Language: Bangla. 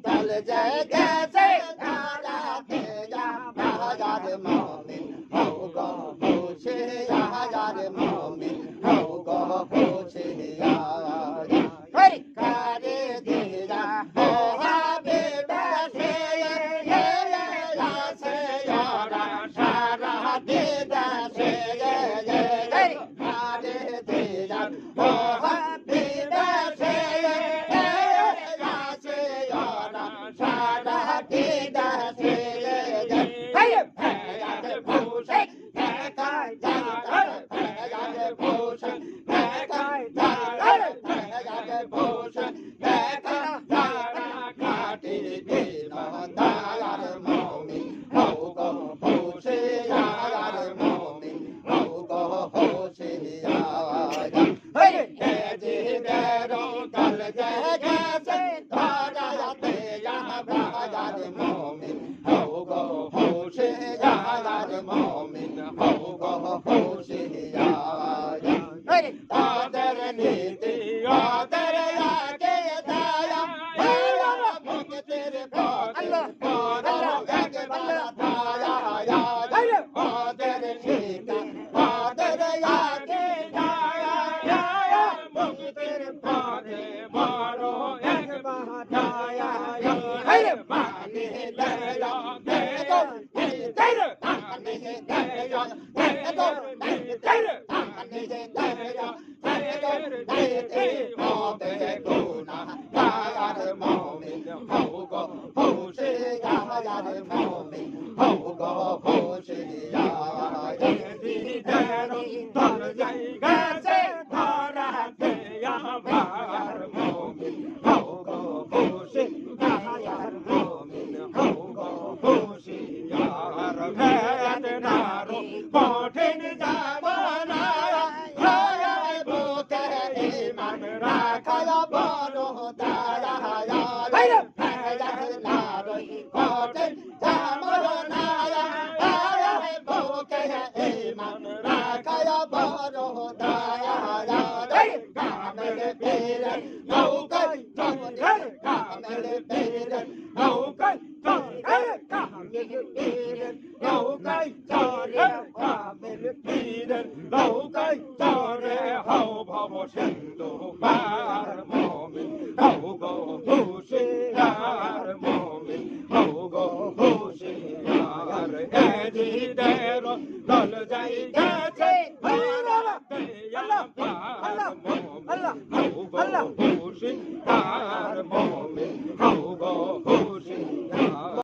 দল জয় গেছে ধারাতে হাজার মমিন হও গো হুশিয়ার মমিন হও গো হুশিয়ার হরি কারে দিরা ও হবে বাসে লাসে যারা সারা দিদাসে হরি কারে দিরা ও হবে বাসে লাসে যারা সারা দিদাসে হরি ভয়ার ভূষে দেখায় যারা ভয়ার ভূষে দেখায় যারা ভয়ার ভূষে দেখায় যারা কাটি দিন দায়ার মমিন হও গো হুশিয়ার মমিন হও গো হুশিয়ার হরি হে জিদেরো দল জয় গেছে ধারাতে হাজার মমিন হও গো হুশিয়ার মমিন হও গো হুশিয়ার হরি তাদের নীতি ওদের আগে দয়া মুক্তির পথ একবার দয়া ওদের নীতি ওদের আগে দয়া মুক্তির পথে বড় একবার দয়া মানি দয়া দেখো মানি দয়া দেখো মানি দয়া হবে গুনা গায়ার মমিন হও গো হুশিয়ার মমিন হও গো হুশিয়ার দিদারো দল জয় গেছে ধারাতে আমার মমিন হও গো হুশিয়ার মমিন হও গো হুশিয়ার বেদনারো কঠিন জামানা রাখায়া বড় দায়া নারী কঠিন জামরনায়া বুকে ইমান রাখায়া বড় দায়া কামের পীরে নৌকায় চলে কামের পীরে নৌকায় চলে কামের পীরে নৌকায় চলে কামের পীরে নৌকায় চলে হও ভব সিন্ধু পার মমিন হও গো হুশিয়ার মমিন হও গো হুশিয়ার এজিদের দল যাই গেছে আল্লাহ আল্লাহ আল্লাহ আল্লাহ হুশিয়ার মমিন হও গো হুশিয়ার